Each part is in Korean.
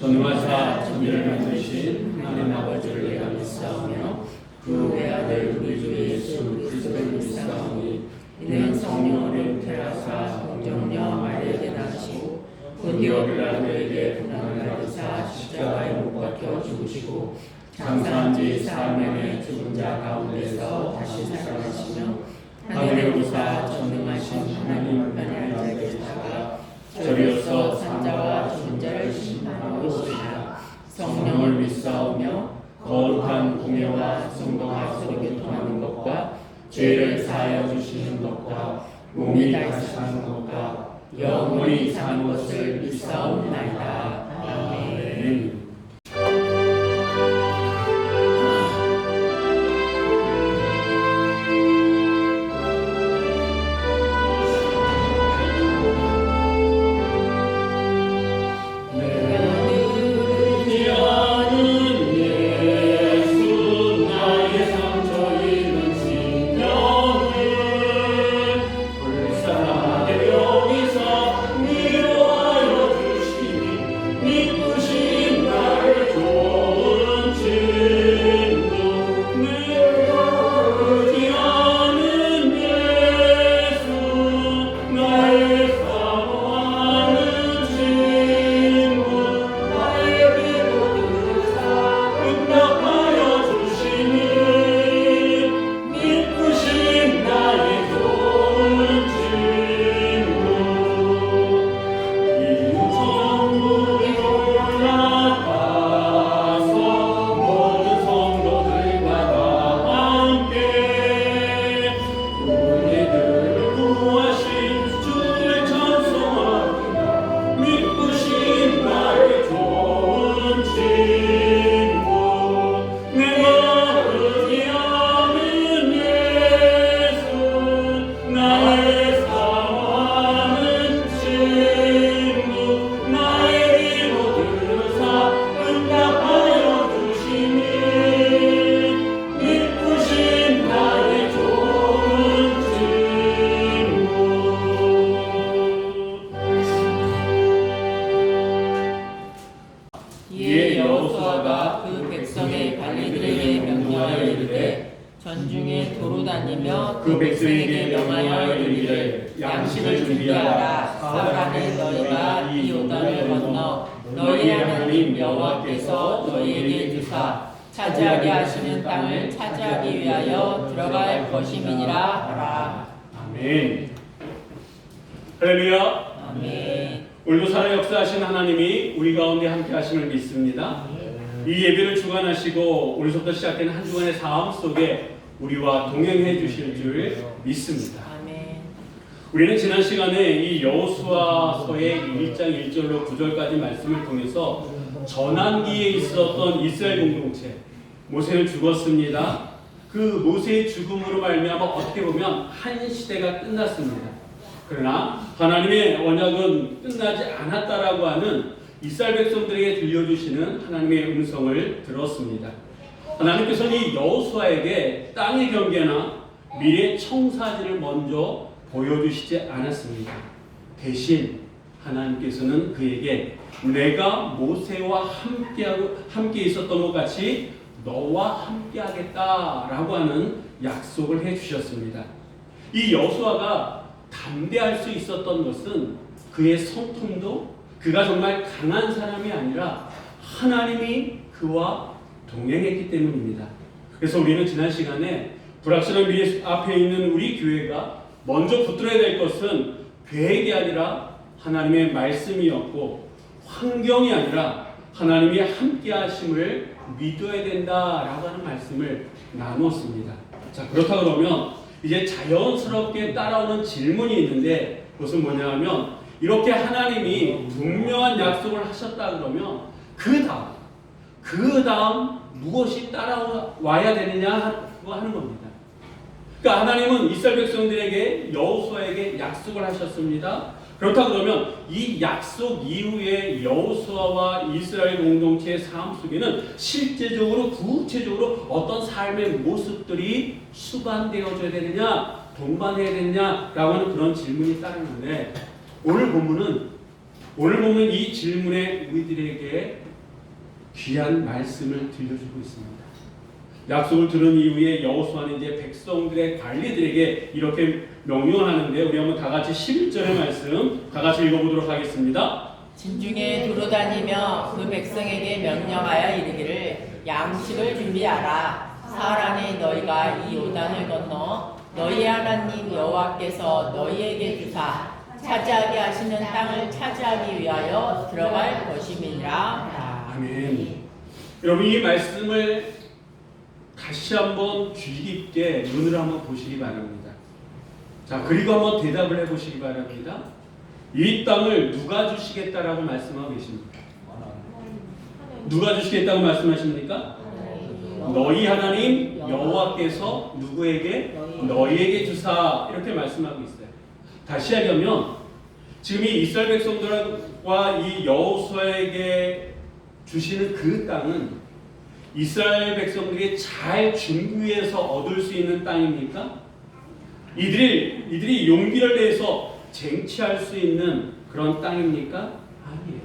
전능하사 천지를 만드신 하나님 아버지를 내가 믿사오며 그 외아들 우리 주 예수 그리스도를 믿사오니 이는 성령으로 잉태하사 동정녀 마리아에게 나시고 본디오 빌라도에게 고난을 받으사 십자가에 못 박혀 죽으시고 장사한 지 사흘 만에 죽은 자 가운데서 다시 살아나시며 하늘에 오르사 전능하신 하나님 우편에 앉아 계시다가 저리로서 산자와 죽은 자를 심판하러 오시리라. 성령을 믿사오며 거룩한 공예와 성도가 서로 교통하는 것과 죄를 사하여 주시는 것과 몸이 다시 사는 것과 영원히 사는 것을 믿사옵나이다. 아멘. 이에 여호수아가 그 백성의 관리들에게 명령하여 이르되 전중에 도로 다니며 그 백성에게 명하여 이르기를 양식을 준비하라. 사흘 안에 너희가 이 요단을 건너 너희 하나님 여호와께서 너희에게 주사 차지하게 하시는 땅을 차지하기 위하여 들어갈 것임이니라 하라. 아멘. 할렐루야. 아멘. 오늘도 살아 역사하신 하나님이 우리 가운데 함께 하심을 믿습니다. 이 예배를 주관하시고 오늘부터 시작된 한 주간의 삶 속에 우리와 동행해 주실 줄 믿습니다. 아멘. 우리는 지난 시간에 이 여호수아서의 1장 1절로 9절까지 말씀을 통해서 전환기에 있었던 이스라엘 공동체, 모세는 죽었습니다. 그 모세의 죽음으로 말미암아 어떻게 보면 한 시대가 끝났습니다. 그러나 하나님의 언약은 끝나지 않았다라고 하는 이스라엘 백성들에게 들려주시는 하나님의 음성을 들었습니다. 하나님께서는 이 여호수아에게 땅의 경계나 미래 청사진을 먼저 보여주시지 않았습니다. 대신 하나님께서는 그에게 내가 모세와 함께 있었던 것 같이 너와 함께 하겠다라고 하는 약속을 해주셨습니다. 이 여호수아가 담대할 수 있었던 것은 그의 성품도 그가 정말 강한 사람이 아니라 하나님이 그와 동행했기 때문입니다. 그래서 우리는 지난 시간에 불확실한 미래 앞에 있는 우리 교회가 먼저 붙들어야 될 것은 계획이 아니라 하나님의 말씀이었고 환경이 아니라 하나님이 함께 하심을 믿어야 된다라고 하는 말씀을 나누었습니다. 자, 그렇다 그러면 이제 자연스럽게 따라오는 질문이 있는데 그것은 뭐냐 하면 이렇게 하나님이 분명한 약속을 하셨다 그러면 그 다음 무엇이 따라와야 되느냐 하는 겁니다. 그러니까 하나님은 이스라엘 백성들에게 여호수아에게 약속을 하셨습니다. 그렇다 그러면 이 약속 이후에 여호수아와 이스라엘 공동체의 삶 속에는 실제적으로 구체적으로 어떤 삶의 모습들이 수반되어져야 되느냐, 동반해야 되느냐라고 하는 그런 질문이 따르는데 오늘 본문은 이 질문에 우리들에게 귀한 말씀을 들려주고 있습니다. 약속을 들은 이후에 여호수아는 이제 백성들의 관리들에게 이렇게 명령을 하는데, 우리 한번 다 같이 11절의 말씀 다 같이 읽어보도록 하겠습니다. 진중에 두루다니며 그 백성에게 명령하여 이르기를 양식을 준비하라. 사흘 안에 너희가 이 요단을 건너 너희 하나님 여호와께서 너희에게 주사 차지하게 하시는 땅을 차지하기 위하여 들어갈 것임이니라. 아멘. 여러분, 이 말씀을 다시 한번 주의 깊게 눈으로 한번 보시기 바랍니다. 자, 그리고 한번 대답을 해보시기 바랍니다. 이 땅을 누가 주시겠다라고 말씀하고 계십니까? 누가 주시겠다고 말씀하십니까? 너희 하나님 여호와께서 누구에게? 너희에게 주사, 이렇게 말씀하고 있어요. 다시 하려면 지금 이 이스라엘 백성들과 이 여호수아에게 주시는 그 땅은 이스라엘 백성들이 잘 준비해서 얻을 수 있는 땅입니까? 이들이 용기를 내서 쟁취할 수 있는 그런 땅입니까? 아니에요.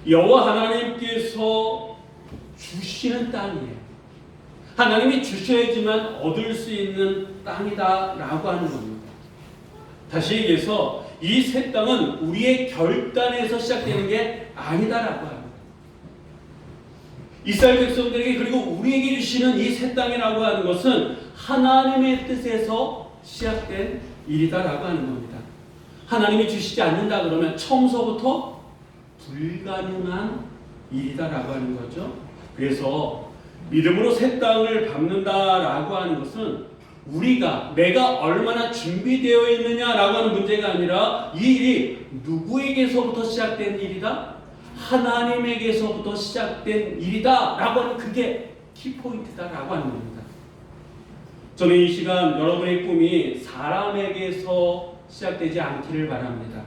여호와 하나님께서 주시는 땅이에요. 하나님이 주셔야지만 얻을 수 있는 땅이다라고 하는 겁니다. 다시 얘기해서 이 새 땅은 우리의 결단에서 시작되는 게 아니다라고 합니다. 이스라엘 백성들에게 그리고 우리에게 주시는 이 새 땅이라고 하는 것은 하나님의 뜻에서 시작된 일이다라고 하는 겁니다. 하나님이 주시지 않는다 그러면 처음서부터 불가능한 일이다라고 하는 거죠. 그래서 믿음으로 새 땅을 밟는다라고 하는 것은 내가 얼마나 준비되어 있느냐라고 하는 문제가 아니라 이 일이 누구에게서부터 시작된 일이다? 하나님에게서부터 시작된 일이다 라고 하는, 그게 키포인트다라고 하는 겁니다. 저는 이 시간 여러분의 꿈이 사람에게서 시작되지 않기를 바랍니다.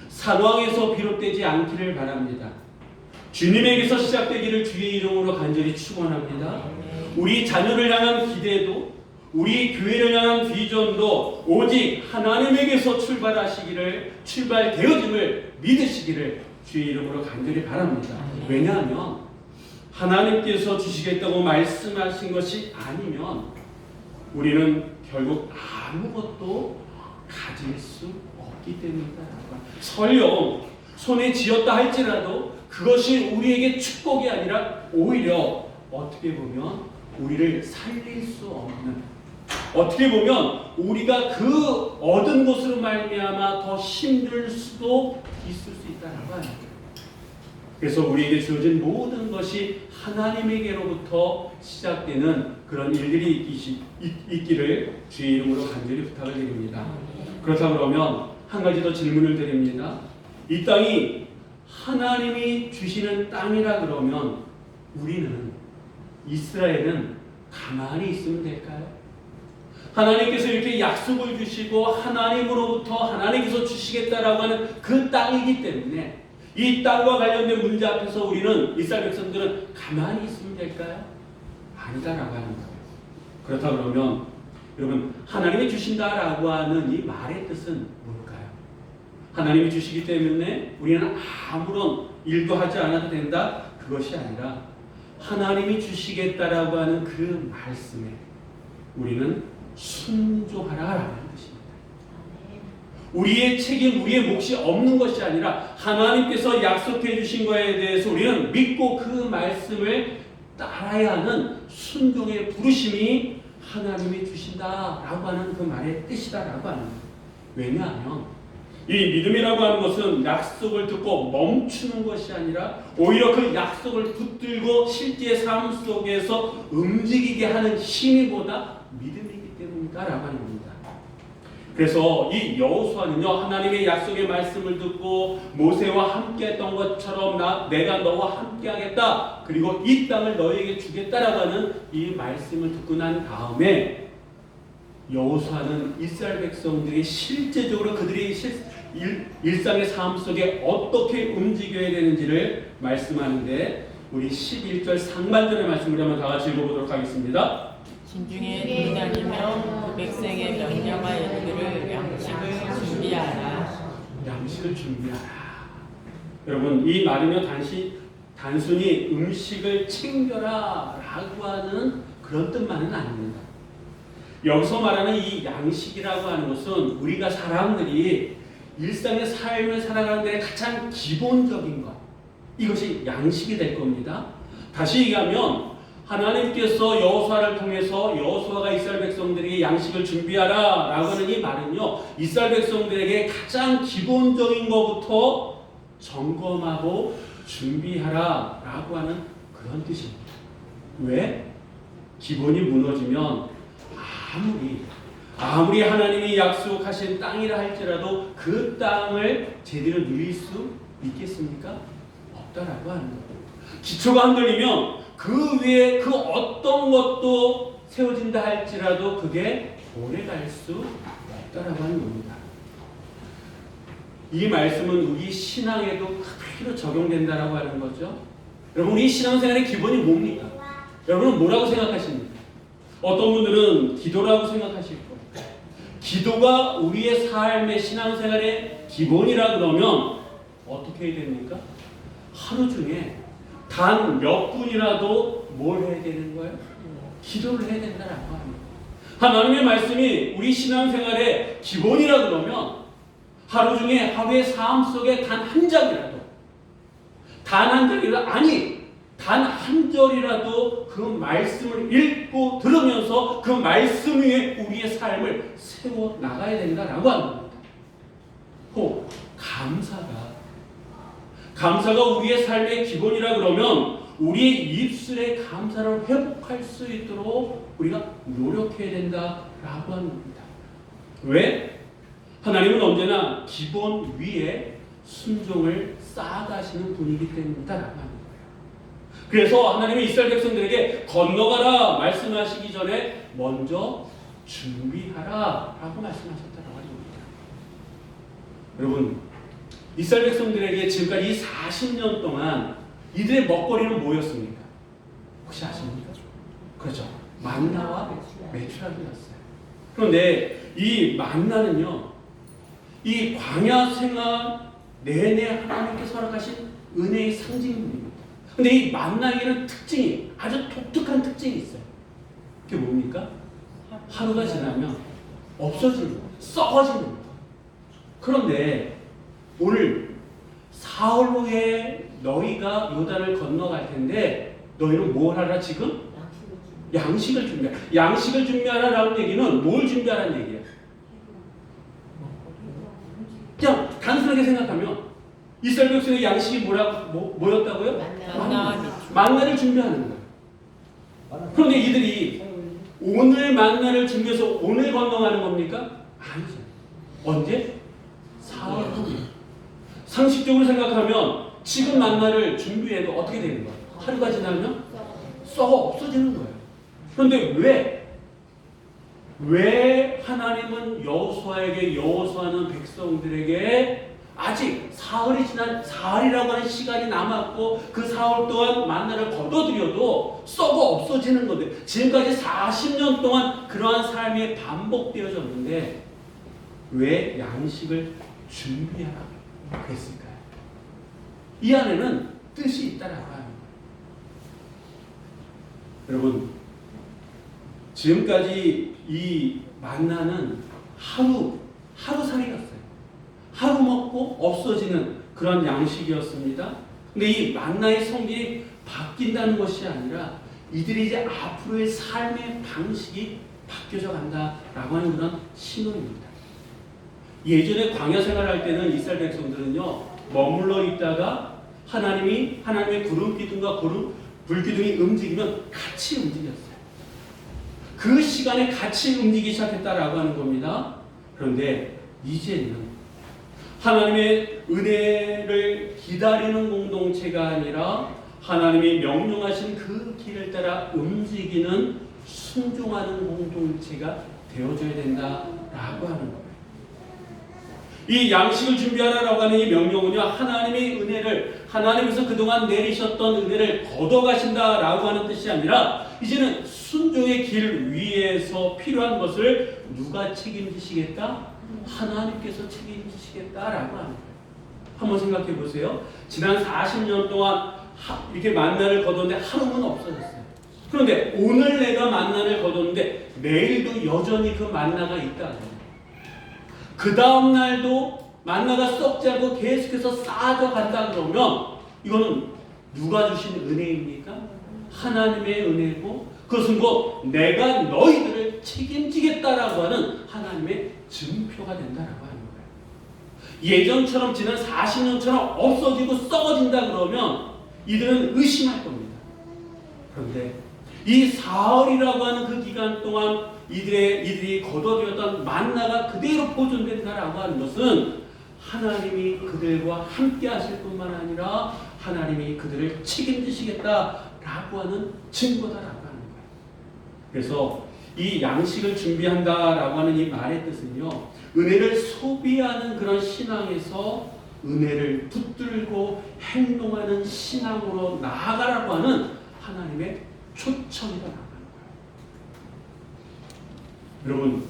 상황에서 비롯되지 않기를 바랍니다. 주님에게서 시작되기를 주의 이름으로 간절히 축원합니다. 우리 자녀를 향한 기대도, 우리 교회를 향한 비전도 오직 하나님에게서 출발되어짐을 믿으시기를 주의 이름으로 간절히 바랍니다. 왜냐하면 하나님께서 주시겠다고 말씀하신 것이 아니면 우리는 결국 아무것도 가질 수 없기 때문이다. 설령 손에 쥐었다 할지라도 그것이 우리에게 축복이 아니라 오히려 어떻게 보면 우리를 살릴 수 없는, 어떻게 보면 우리가 그 얻은 것으로 말미암아 더 힘들 수도 있을 수 있다라고 합니다. 그래서 우리에게 주어진 모든 것이 하나님에게로부터 시작되는 그런 일들이 있기를 주의 이름으로 간절히 부탁을 드립니다. 그렇다 그러면 한 가지 더 질문을 드립니다. 이 땅이 하나님이 주시는 땅이라 그러면 우리는, 이스라엘은 가만히 있으면 될까요? 하나님께서 이렇게 약속을 주시고 하나님으로부터 하나님께서 주시겠다라고 하는 그 땅이기 때문에 이 땅과 관련된 문제 앞에서 우리는, 이스라엘 백성들은 가만히 있으면 될까요? 아니다라고 하는 거예요. 그렇다 그러면 여러분, 하나님이 주신다라고 하는 이 말의 뜻은 뭘까요? 하나님이 주시기 때문에 우리는 아무런 일도 하지 않아도 된다? 그것이 아니라 하나님이 주시겠다라고 하는 그 말씀에 우리는 순종하라라는 뜻입니다. 우리의 책임, 우리의 몫이 없는 것이 아니라 하나님께서 약속해 주신 것에 대해서 우리는 믿고 그 말씀을 따라야 하는 순종의 부르심이 하나님이 주신다라고 하는 그 말의 뜻이다라고 하는 거예요. 왜냐하면 이 믿음이라고 하는 것은 약속을 듣고 멈추는 것이 아니라 오히려 그 약속을 붙들고 실제 삶 속에서 움직이게 하는 힘이보다 믿음이기 때문이다라고 하는 겁니다. 그래서 이 여호수아는요, 하나님의 약속의 말씀을 듣고 모세와 함께했던 것처럼 내가 너와 함께하겠다, 그리고 이 땅을 너에게 주겠다라고 하는 이 말씀을 듣고 난 다음에 여호수아는 이스라엘 백성들이 실제적으로 그들의 일상의 삶 속에 어떻게 움직여야 되는지를 말씀하는데, 우리 11절 상반절의 말씀을 한번 다 같이 읽어보도록 하겠습니다. 진중에 돌다니며 그 백성에게 명령하여 이르기를 양식을 준비하라. 양식을 준비하라. 여러분, 이 말은요, 단순히 음식을 챙겨라 라고 하는 그런 뜻만은 아닙니다. 여기서 말하는 이 양식이라고 하는 것은 우리가 사람들이 일상의 삶을 살아가는 데 가장 기본적인 것, 이것이 양식이 될 겁니다. 다시 얘기하면 하나님께서 여호수아를 통해서 여호수아가 이스라엘 백성들에게 양식을 준비하라 라고 하는 이 말은요, 이스라엘 백성들에게 가장 기본적인 것부터 점검하고 준비하라 라고 하는 그런 뜻입니다. 왜? 기본이 무너지면 아무리 하나님이 약속하신 땅이라 할지라도 그 땅을 제대로 누릴 수 있겠습니까? 없다라고 하는 거예요. 기초가 흔들리면 그 위에 그 어떤 것도 세워진다 할지라도 그게 오래 갈 수 없다라고 하는 겁니다. 이 말씀은 우리 신앙에도 그대로 적용된다라고 하는 거죠. 여러분, 우리 신앙생활의 기본이 뭡니까? 여러분은 뭐라고 생각하십니까? 어떤 분들은 기도라고 생각하실 거예요. 기도가 우리의 삶의 신앙생활의 기본이라 그러면 어떻게 해야 됩니까? 하루 중에 단 몇 분이라도 뭘 해야 되는 거예요? 기도를 해야 된다라고 합니다. 하나님의 말씀이 우리 신앙생활의 기본이라 그러면 하루 중에 하루의 삶 속에 단 한 장이라도, 단 한 장이라도, 아니 단 한 절이라도 그 말씀을 읽고 들으면서 그 말씀 위에 우리의 삶을 세워 나가야 된다라고 하는 겁니다. 혹 감사가 우리의 삶의 기본이라 그러면 우리의 입술의 감사를 회복할 수 있도록 우리가 노력해야 된다라고 하는 겁니다. 왜? 하나님은 언제나 기본 위에 순종을 쌓아가시는 분이기 때문이다라고 하는 거예요. 그래서 하나님이 이스라엘 백성들에게 건너가라 말씀하시기 전에 먼저 준비하라 라고 말씀하셨다라고 하는 겁니다. 여러분, 이스라엘 백성들에게 지금까지 40년 동안 이들의 먹거리는 뭐였습니까? 혹시 아십니까? 그렇죠. 만나와 메추라기였어요. 그런데 이 만나는요, 이 광야 생활 내내 하나님께서 허락하신 은혜의 상징입니다. 근데 이 만나에게는 특징이, 아주 독특한 특징이 있어요. 그게 뭡니까? 하루가 지나면 없어지는 거예요. 썩어지는 거예요. 그런데 오늘 사흘 후에 너희가 요단을 건너갈 텐데 너희는 뭘 하라 지금? 양식을 준비하라. 양식을 준비하라라는 얘기는 뭘 준비하라는 얘기예요? 그냥 단순하게 생각하면 이스라엘 백성의 양식이 뭐였다고요? 만나를 준비하는 거예요. 그런데 이들이 오늘 만나를 준비해서 오늘 건너가는 겁니까? 아니죠. 언제? 사흘 후에. 상식적으로 생각하면 지금 만나를 준비해도 어떻게 되는 거예요? 하루가 지나면 썩어 없어지는 거예요. 그런데 왜 하나님은 여호수아는 백성들에게 아직 사흘이라고 하는 시간이 남았고 그 사흘 동안 만나를 거둬들여도 썩어 없어지는 건데, 지금까지 40년 동안 그러한 삶이 반복되어졌는데 왜 양식을 준비하라고 그랬을까요? 이 안에는 뜻이 있다라고 하는 거예요. 여러분, 지금까지 이 만나는 하루살이였어요. 하루 먹고 없어지는 그런 양식이었습니다. 근데 이 만나의 성질이 바뀐다는 것이 아니라 이들이 이제 앞으로의 삶의 방식이 바뀌어져 간다라고 하는 그런 신호입니다. 예전에 광야 생활할 때는 이스라엘 백성들은요, 머물러 있다가 하나님의 구름 기둥과 불 기둥이 움직이면 같이 움직였어요. 그 시간에 같이 움직이기 시작했다라고 하는 겁니다. 그런데 이제는 하나님의 은혜를 기다리는 공동체가 아니라 하나님이 명령하신 그 길을 따라 움직이는 순종하는 공동체가 되어줘야 된다라고 하는 거예요. 이 양식을 준비하라라고 하는 이 명령은요, 하나님의 은혜를, 하나님께서 그동안 내리셨던 은혜를 걷어가신다라고 하는 뜻이 아니라 이제는 순종의 길 위에서 필요한 것을 누가 책임지시겠다? 하나님께서 책임지시겠다라고 하는 거예요. 한번 생각해 보세요. 지난 40년 동안 이렇게 만나를 거뒀는데 하루는 없어졌어요. 그런데 오늘 내가 만나를 거뒀는데 내일도 여전히 그 만나가 있다. 그 다음 날도 만나가 썩지 않고 계속해서 쌓아져 간다 그러면 이거는 누가 주신 은혜입니까? 하나님의 은혜고 그것은 곧 내가 너희들을 책임지겠다라고 하는 하나님의 증표가 된다라고 하는 거예요. 예전처럼 지난 40년처럼 없어지고 썩어진다 그러면 이들은 의심할 겁니다. 그런데 이 사흘이라고 하는 그 기간 동안 이들이 거둬들였던 만나가 그대로 보존된다라고 하는 것은 하나님이 그들과 함께 하실 뿐만 아니라 하나님이 그들을 책임지시겠다라고 하는 증거다라고 하는 거예요. 그래서 이 양식을 준비한다라고 하는 이 말의 뜻은요, 은혜를 소비하는 그런 신앙에서 은혜를 붙들고 행동하는 신앙으로 나아가라고 하는 하나님의 초청이다 나가는 거예요. 여러분,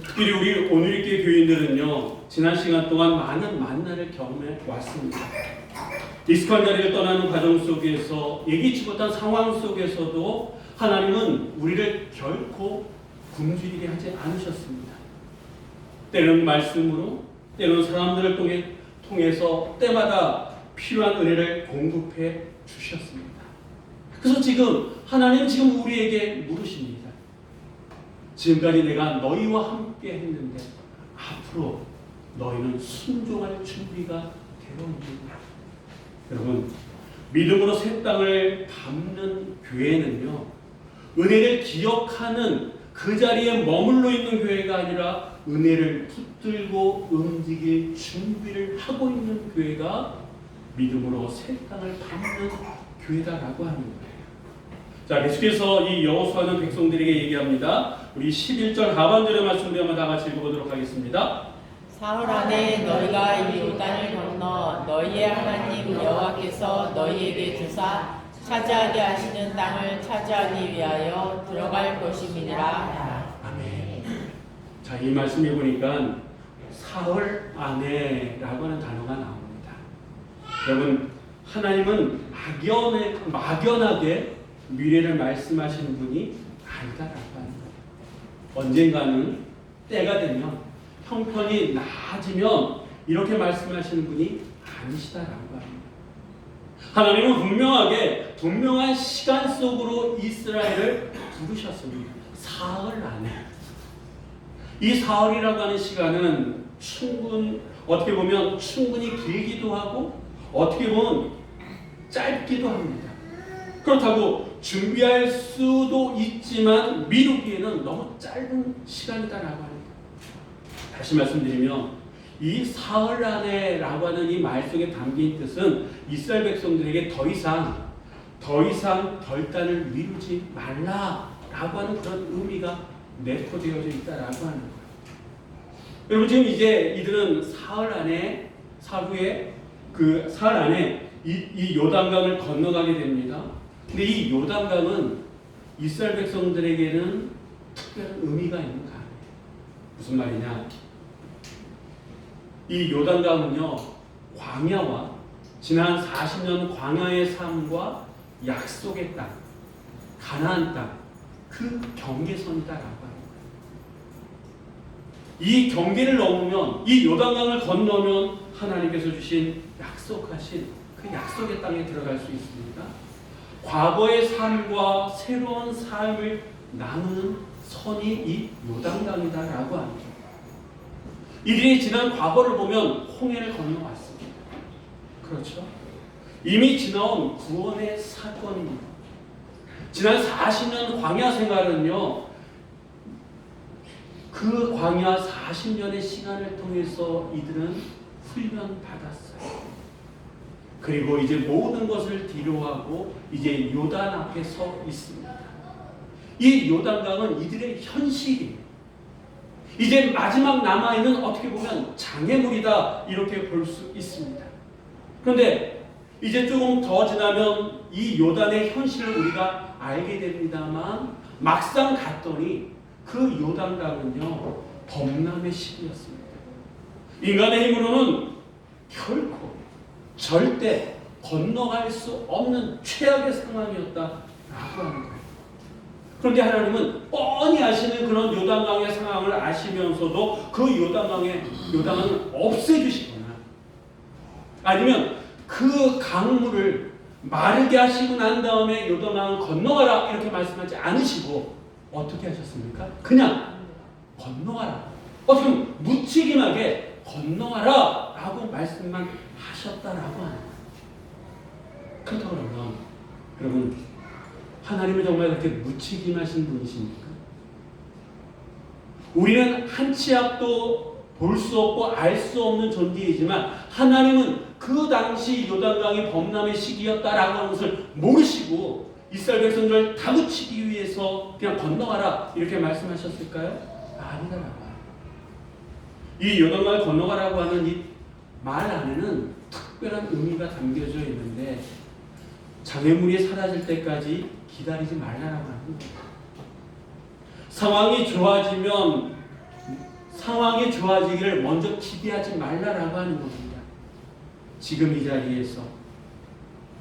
특별히 우리 오늘교회 교인들은요, 지난 시간 동안 많은 만나를 경험해 왔습니다. 익숙한 자리를 떠나는 과정 속에서 예기치 못한 상황 속에서도 하나님은 우리를 결코 굶주리게 하지 않으셨습니다. 때로는 말씀으로, 때로는 사람들을 통해서 때마다 필요한 은혜를 공급해 주셨습니다. 그래서 하나님은 지금 우리에게 물으십니다. 지금까지 내가 너희와 함께 했는데 앞으로 너희는 순종할 준비가 되었느냐? 여러분, 믿음으로 새 땅을 밟는 교회는요, 은혜를 기억하는 그 자리에 머물러 있는 교회가 아니라 은혜를 붙들고 움직일 준비를 하고 있는 교회가 믿음으로 새 땅을 밟는 교회다라고 하는 거예요. 자, 계속해서 이 여호수아는 백성들에게 얘기합니다. 우리 11절 하반절의 말씀을 한번 다 같이 읽어보도록 하겠습니다. 사흘 안에 너희가 이 요단을 건너 너희의 하나님 여호와께서 너희에게 주사 차지하게 하시는 땅을 차지하기 위하여 들어갈 것임이니라. 아멘. 자, 이 말씀을 보니까 사흘 안에라고 하는 단어가 나옵니다. 여러분, 하나님은 막연하게 미래를 말씀하시는 분이 아니다라고 하는 거예요. 언젠가는 때가 되면 형편이 나아지면 이렇게 말씀하시는 분이 아니시다라고 합니다. 하나님은 분명한 시간 속으로 이스라엘을 부르셨습니다. 사흘 안에. 이 사흘이라고 하는 시간은 어떻게 보면 충분히 길기도 하고 어떻게 보면 짧기도 합니다. 그렇다고 준비할 수도 있지만 미루기에는 너무 짧은 시간이다라고 합니다. 다시 말씀드리면 이 사흘 안에라고 하는 이 말 속에 담긴 뜻은 이스라엘 백성들에게 더 이상 결단을 미루지 말라라고 하는 그런 의미가 내포되어져 있다라고 하는 거예요. 여러분, 지금 이제 이들은 사흘 안에 이 요단강을 건너가게 됩니다. 근데 이 요단강은 이스라엘 백성들에게는 특별한 의미가 있는 강이에요. 무슨 말이냐? 이 요단강은요, 광야와 지난 40년 광야의 삶과 약속의 땅, 가나안 땅, 그 경계선이다라고 하는 거예요. 이 경계를 넘으면, 이 요단강을 건너면 하나님께서 주신 약속하신 그 약속의 땅에 들어갈 수 있습니다. 과거의 삶과 새로운 삶을 나누는 선이 이 요단강이다라고 합니다. 이들이 지난 과거를 보면 홍해를 건너왔습니다. 그렇죠? 이미 지나온 구원의 사건입니다. 지난 40년 광야 생활은요, 그 광야 40년의 시간을 통해서 이들은 훈련받았어요. 그리고 이제 모든 것을 뒤로하고 이제 요단 앞에 서 있습니다. 이 요단강은 이들의 현실이에요. 이제 마지막 남아있는 어떻게 보면 장애물이다 이렇게 볼 수 있습니다. 그런데 이제 조금 더 지나면 이 요단의 현실을 우리가 알게 됩니다만 막상 갔더니 그 요단강은요, 범람의 시기였습니다. 인간의 힘으로는 결코 절대 건너갈 수 없는 최악의 상황이었다라고 하는 거예요. 그런데 하나님은 뻔히 아시는 그런 요단강의 상황을 아시면서도 그 요단강을 없애주시거나 아니면 그 강물을 마르게 하시고 난 다음에 요단강을 건너가라 이렇게 말씀하지 않으시고 어떻게 하셨습니까? 그냥 건너가라. 어떻게 보면 무책임하게 건너가라 라고 말씀만 하셨다라고 하는 거예요. 그렇다고 그러면 여러분, 하나님은 정말 그렇게 무책임하신 분이십니까? 우리는 한 치 앞도 볼 수 없고 알 수 없는 존재이지만 하나님은 그 당시 요단강이 범람의 시기였다라고 하는 것을 모르시고 이스라엘 백성들을 다그치기 위해서 그냥 건너가라 이렇게 말씀하셨을까요? 아니다라고. 이 요단강을 건너가라고 하는 이 말 안에는 특별한 의미가 담겨져 있는데 장애물이 사라질 때까지 기다리지 말라라고 하는 거예요. 상황이 좋아지기를 먼저 기대하지 말라라고 하는 겁니다. 지금 이 자리에서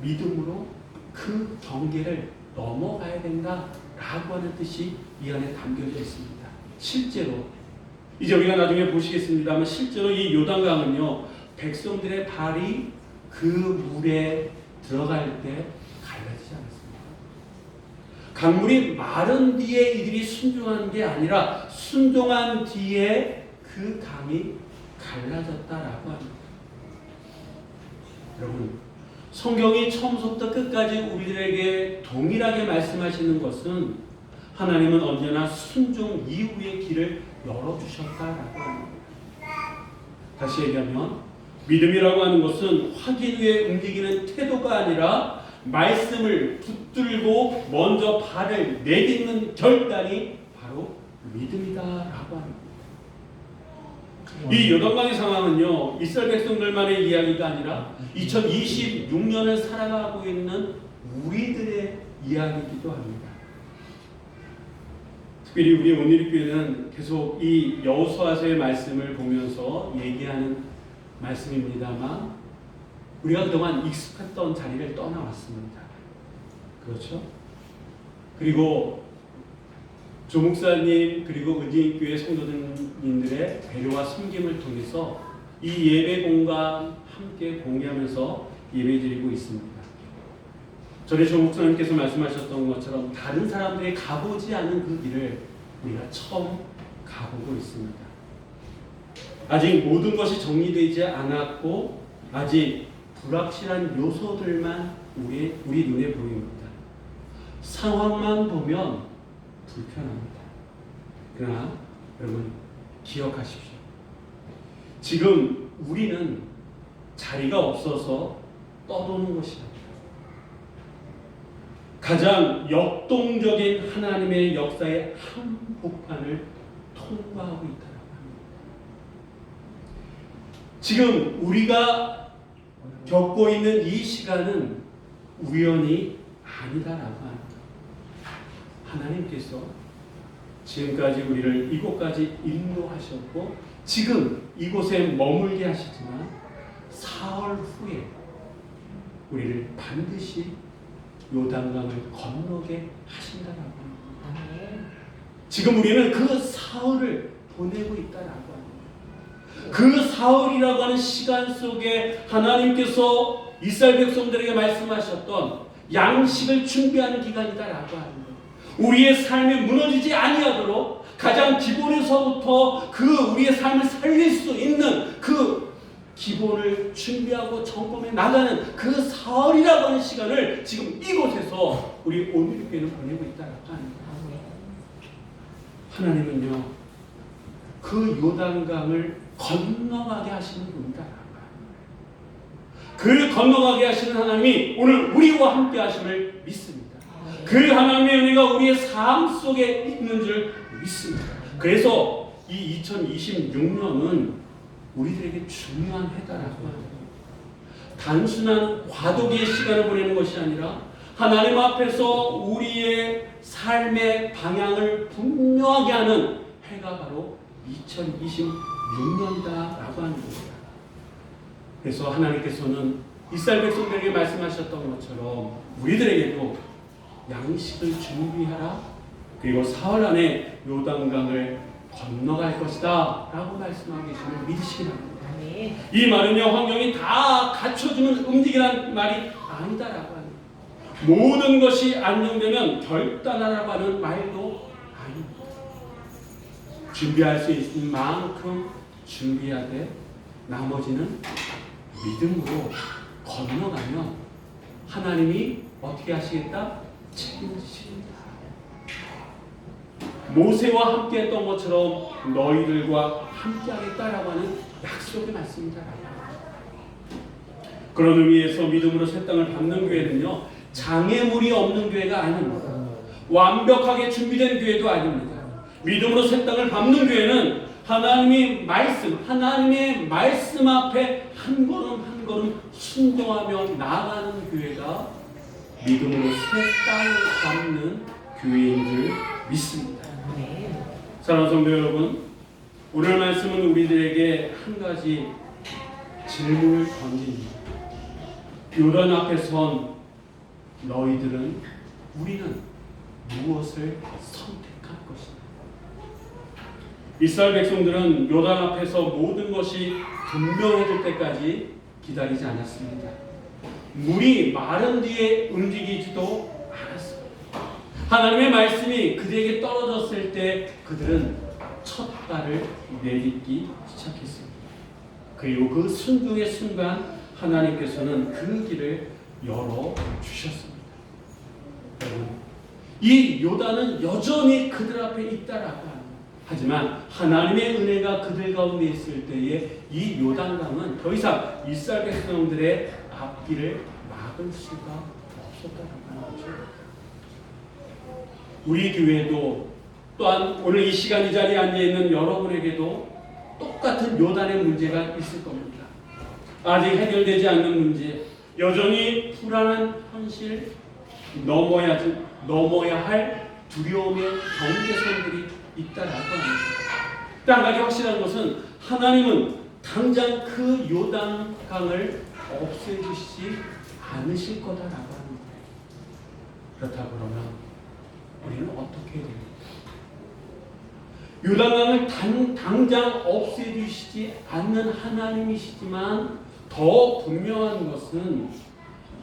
믿음으로 그 경계를 넘어가야 된다라고 하는 뜻이 이 안에 담겨져 있습니다. 실제로 이제 우리가 나중에 보시겠습니다만 실제로 이 요단강은요 백성들의 발이 그 물에 들어갈 때 갈라지지 않았습니다. 강물이 마른 뒤에 이들이 순종한 게 아니라 순종한 뒤에 그 강이 갈라졌다라고 합니다. 여러분, 성경이 처음부터 끝까지 우리들에게 동일하게 말씀하시는 것은 하나님은 언제나 순종 이후의 길을 열어주셨다라고 합니다. 다시 얘기하면 믿음이라고 하는 것은 확인 후에 움직이는 태도가 아니라 말씀을 붙들고 먼저 발을 내딛는 결단이 바로 믿음이다라고 합니다. 이 요단강의 상황은요 이스라엘 백성들만의 이야기가 아니라 2026년을 살아가고 있는 우리들의 이야기이기도 합니다. 특별히 우리 온누리교회는 계속 이 여호수아서의 말씀을 보면서 얘기하는 말씀입니다만 우리가 그동안 익숙했던 자리를 떠나왔습니다. 그렇죠? 그리고 조목사님 그리고 은진교회 성도님들의 배려와 섬김을 통해서 이 예배 공간 함께 공유하면서 예배드리고 있습니다. 전에 조목사님께서 말씀하셨던 것처럼 다른 사람들이 가보지 않은 그 길을 우리가 처음 가보고 있습니다. 아직 모든 것이 정리되지 않았고 아직 불확실한 요소들만 우리 눈에 보입니다. 상황만 보면 불편합니다. 그러나 여러분 기억하십시오. 지금 우리는 자리가 없어서 떠도는 것이 아니라 가장 역동적인 하나님의 역사의 한복판을 통과하고 있다라고 합니다. 지금 우리가 겪고 있는 이 시간은 우연이 아니다라고 합니다. 하나님께서 지금까지 우리를 이곳까지 인도하셨고 지금 이곳에 머물게 하시지만 사흘 후에 우리를 반드시 요단강을 건너게 하신다라고 합니다. 지금 우리는 그 사흘을 보내고 있다라고 합니다. 그 사흘이라고 하는 시간 속에 하나님께서 이스라엘 백성들에게 말씀하셨던 양식을 준비하는 기간이다라고 합니다. 우리의 삶이 무너지지 아니하도록 가장 기본에서부터 그 우리의 삶을 살릴 수 있는 그 기본을 준비하고 점검해 나가는 그 사흘이라고 하는 시간을 지금 이곳에서 우리 온누리교회는 보내고 있다라고 합니다. 하나님은요 그 요단강을 건너가게 하시는 분이다라고 합니다. 그 건너가게 하시는 하나님이 오늘 우리와 함께 하심을 믿습니다. 그 하나님의 은혜가 우리의 삶 속에 있는 줄 믿습니다. 그래서 이 2026년은 우리들에게 중요한 해다라고 합니다. 단순한 과도기의 시간을 보내는 것이 아니라 하나님 앞에서 우리의 삶의 방향을 분명하게 하는 해가 바로 2026년이다라고 하는 겁니다. 그래서 하나님께서는 이스라엘 백성들에게 말씀하셨던 것처럼 우리들에게도 양식을 준비하라. 그리고 사흘 안에 요단강을 건너갈 것이다 라고 말씀하고 계시면 믿으시기 바랍니다. 이 말은요, 환경이 다 갖춰주는 움직이라는 말이 아니다라고 하는, 모든 것이 안정되면 결단하라고 하는 말도 아닙니다. 준비할 수 있는 만큼 준비하되 나머지는 믿음으로 건너가면 하나님이 어떻게 하시겠다? 책임지십니다. 모세와 함께 했던 것처럼 너희들과 함께 하겠다라고 하는 약속의 말씀입니다. 그런 의미에서 믿음으로 새 땅을 밟는 교회는요, 장애물이 없는 교회가 아닙니다. 완벽하게 준비된 교회도 아닙니다. 믿음으로 새 땅을 밟는 교회는 하나님의 말씀 앞에 한 걸음 한 걸음 순종하며 나아가는 교회가 믿음으로 새 땅을 밟는 교회인 줄 믿습니다. 사랑하는 성도 여러분, 오늘 말씀은 우리들에게 한 가지 질문을 던집니다. 요단 앞에 선 너희들은, 우리는 무엇을 선택할 것이냐? 이스라엘 백성들은 요단 앞에서 모든 것이 분명해질 때까지 기다리지 않았습니다. 물이 마른 뒤에 움직이지도 않았습니다. 하나님의 말씀이 그들에게 떨어졌을 때 그들은 첫 발을 내딛기 시작했습니다. 그리고 그 순종의 순간 하나님께서는 그 길을 열어주셨습니다. 여러분, 이 요단은 여전히 그들 앞에 있다라고 합니다. 하지만 하나님의 은혜가 그들 가운데 있을 때에 이 요단강은 더 이상 이스라엘 백성들의 앞길을 막을 수가 없었다라고 하는 거죠. 우리 교회도 또한 오늘 이 시간 이 자리에 앉아있는 여러분에게도 똑같은 요단의 문제가 있을 겁니다. 아직 해결되지 않는 문제, 여전히 불안한 현실, 넘어야 할 두려움의 경계선들이 있다라고 합니다. 한 가지 확실한 것은 하나님은 당장 그 요단강을 없애주시지 않으실 거다라고 하는 거예요. 그렇다고 그러면 우리는 어떻게 해야 됩니까? 요단강을 당장 없애주시지 않는 하나님이시지만 더 분명한 것은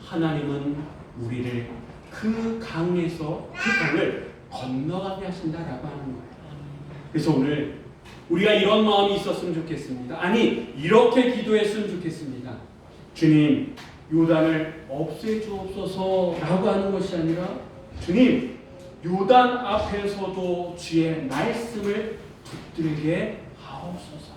하나님은 우리를 그 강에서 그 강을 건너가게 하신다라고 하는 거예요. 그래서 오늘 우리가 이런 마음이 있었으면 좋겠습니다. 아니, 이렇게 기도했으면 좋겠습니다. 주님, 요단을 없애주옵소서라고 하는 것이 아니라, 주님, 요단 앞에서도 주의 말씀을 붙들게 하옵소서.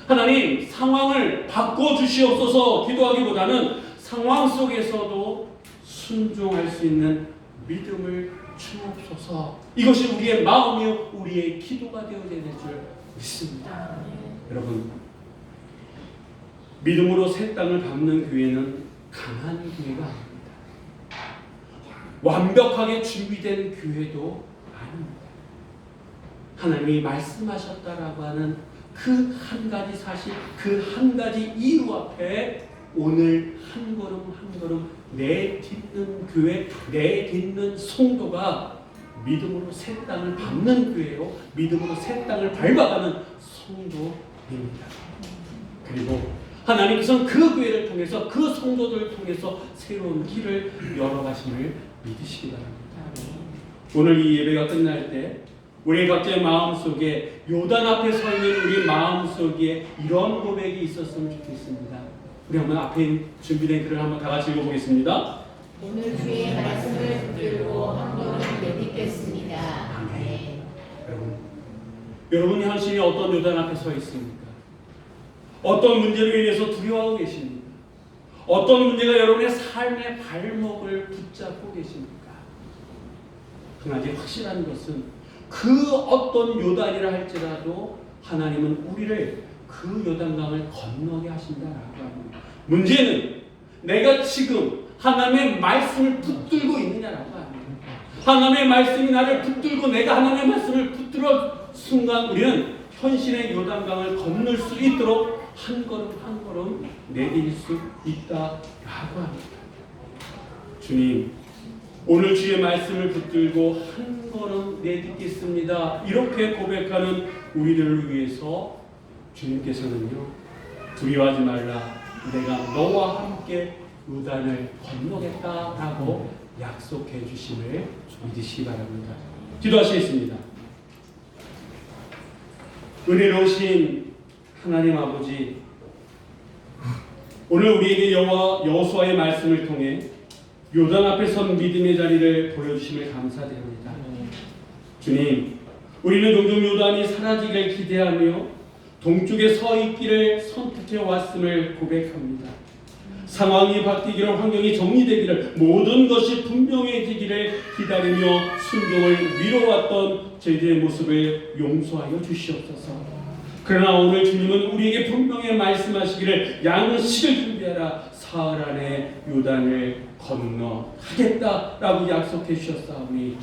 하나님, 상황을 바꿔주시옵소서 기도하기보다는 상황 속에서도 순종할 수 있는 믿음을 주옵소서. 이것이 우리의 마음이요 우리의 기도가 되어야 될 줄 믿습니다. 여러분, 믿음으로 새 땅을 밟는 교회는 강한 교회가 아닙니다. 완벽하게 준비된 교회도 아닙니다. 하나님이 말씀하셨다라고 하는 그 한 가지 사실, 그 한 가지 이유 앞에 오늘 한 걸음 한 걸음 내딛는 교회, 내딛는 성도가 믿음으로 새 땅을 밟는 교회요, 믿음으로 새 땅을 밟아가는 성도입니다. 그리고 하나님께서는 그 교회를 통해서, 그 성도들을 통해서 새로운 길을 열어가심을 믿으시기 바랍니다. 오늘 이 예배가 끝날 때 우리 각자의 마음속에, 요단 앞에 서 있는 우리 마음속에 이런 고백이 있었으면 좋겠습니다. 우리 한번 앞에 준비된 글을 한번 다 같이 읽어보겠습니다. 오늘 주의 말씀을 붙들고 한 걸음 내딛겠습니다. 아멘. 여러분의 현실이 어떤 요단 앞에 서 있습니까? 어떤 문제로 인해서 두려워하고 계십니까? 어떤 문제가 여러분의 삶의 발목을 붙잡고 계십니까? 한 가지 확실한 것은 그 어떤 요단이라 할지라도 하나님은 우리를 그 요단강을 건너게 하신다라고 합니다. 문제는 내가 지금 하나님의 말씀을 붙들고 있느냐라고 합니다. 하나님의 말씀이 나를 붙들고 내가 하나님의 말씀을 붙들어 순간 우리는 현실의 요단강을 건널 수 있도록 한 걸음 한 걸음 내딜 수 있다라고 합니다. 주님, 오늘 주의 말씀을 붙들고 한 걸음 내딛겠습니다. 이렇게 고백하는 우리들을 위해서 주님께서는요, 두려워하지 말라, 내가 너와 함께 요단을 건너겠다라고 약속해 주심을 믿으시기 바랍니다. 기도하시겠습니다. 은혜로우신 하나님 아버지, 오늘 우리에게 여호수아의 말씀을 통해 요단 앞에 선 믿음의 자리를 보여주심을 감사드립니다. 주님, 우리는 종종 요단이 사라지길 기대하며 동쪽에 서 있기를 선택해 왔음을 고백합니다. 상황이 바뀌기를, 환경이 정리되기를, 모든 것이 분명해지기를 기다리며 순종을 미뤄왔던 저희들의 모습을 용서하여 주시옵소서. 그러나 오늘 주님은 우리에게 분명히 말씀하시기를 양식을 준비하라, 사흘 안에 요단을 건너가겠다라고 약속해 주셨사오니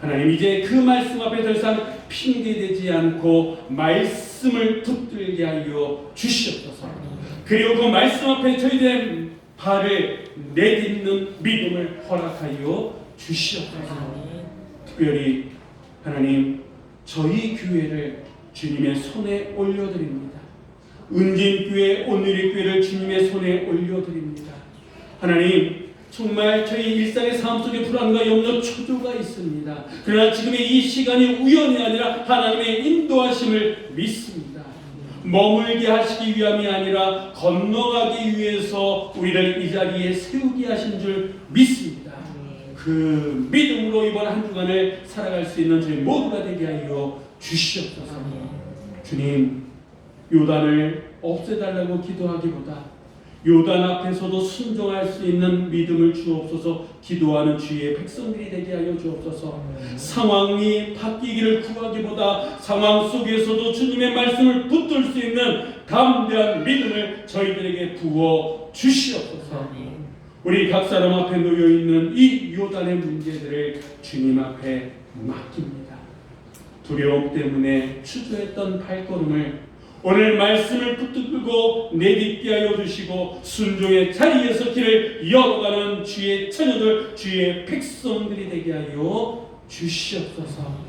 하나님, 이제 그 말씀 앞에 더 이상 핑계대지 않고 말씀을 붙들게 하여 주시옵소서. 그리고 그 말씀 앞에 저희들의 발을 내딛는 믿음을 허락하여 주시옵소서. 특별히 하나님, 저희 교회를 주님의 손에 올려드립니다. 은진교회, 온누리교회를 주님의 손에 올려드립니다. 하나님, 정말 저희 일상의 삶 속에 불안과 염려, 초조가 있습니다. 그러나 지금의 이 시간이 우연이 아니라 하나님의 인도하심을 믿습니다. 머물게 하시기 위함이 아니라 건너가기 위해서 우리를 이 자리에 세우게 하신 줄 믿습니다. 그 믿음으로 이번 한 주간을 살아갈 수 있는 저희 모두가 되게 하여 주시옵소서. 주님, 요단을 없애달라고 기도하기보다 요단 앞에서도 순종할 수 있는 믿음을 주옵소서. 기도하는 주의 백성들이 되게 하여 주옵소서. 상황이 바뀌기를 구하기보다 상황 속에서도 주님의 말씀을 붙들 수 있는 담대한 믿음을 저희들에게 부어 주시옵소서. 우리 각 사람 앞에 놓여있는 이 요단의 문제들을 주님 앞에 맡깁니다. 두려움 때문에 주저했던 발걸음을 오늘 말씀을 붙들고 내딛게 하여 주시고 순종의 자리에서 길을 이어가는 주의 자녀들, 주의 백성들이 되게 하여 주시옵소서.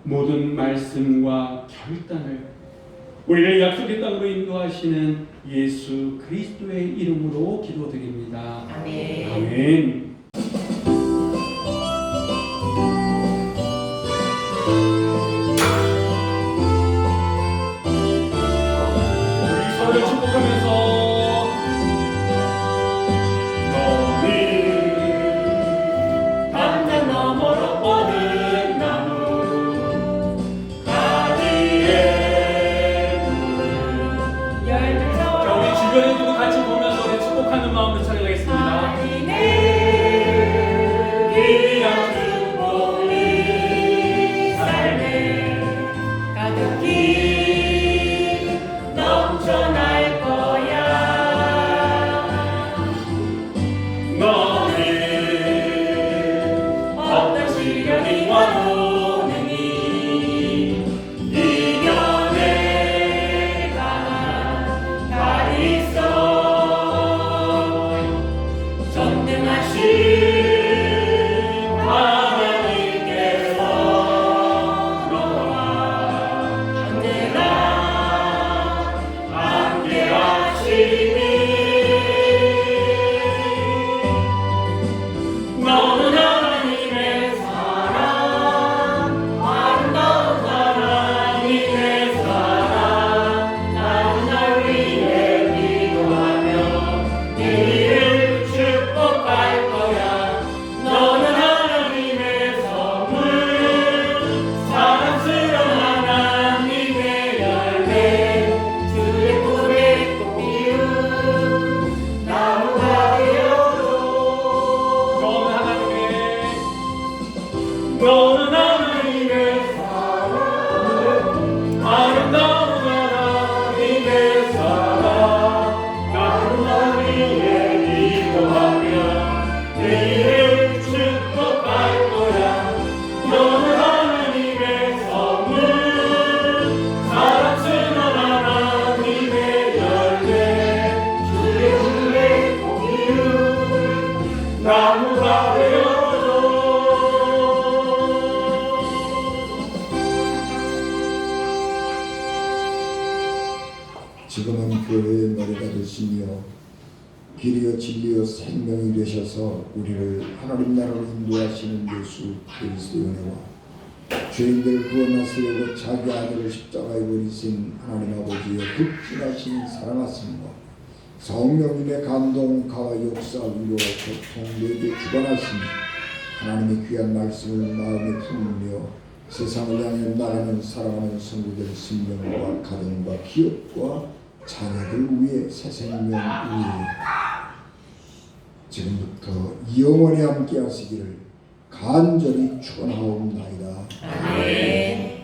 모든 말씀과 결단을 우리를 약속의 땅으로 인도하시는 예수 그리스도의 이름으로 기도드립니다. 아멘. 아멘. 서로를 축복하면서 너는 담장 너머로 뻗은 나무 가지에 자, 우리 주변에 두고 같이 보면서 우리 축복하는 마음으로 찬양하겠습니다. 지금은 교회의 머리가 되시며 길이요 진리요 생명이 되셔서 우리를 하나님 나라로 인도하시는 예수 그리스도의 은혜와 죄인들을 구원하시려고 자기 아들을 십자가에 버리신 하나님 아버지의 극진하신 사랑하심과 성령님의 감동, 가와 역사, 위로와 고통, 내게 주관하시니 하나님의 귀한 말씀을 마음에 품으며 세상을 향해 나가는 사랑하는 성도들 신명과 가정과 기업과 자녀들 위해 새 생명 위에 지금부터 영원히 함께 하시기를 간절히 축원하옵나이다. 아멘.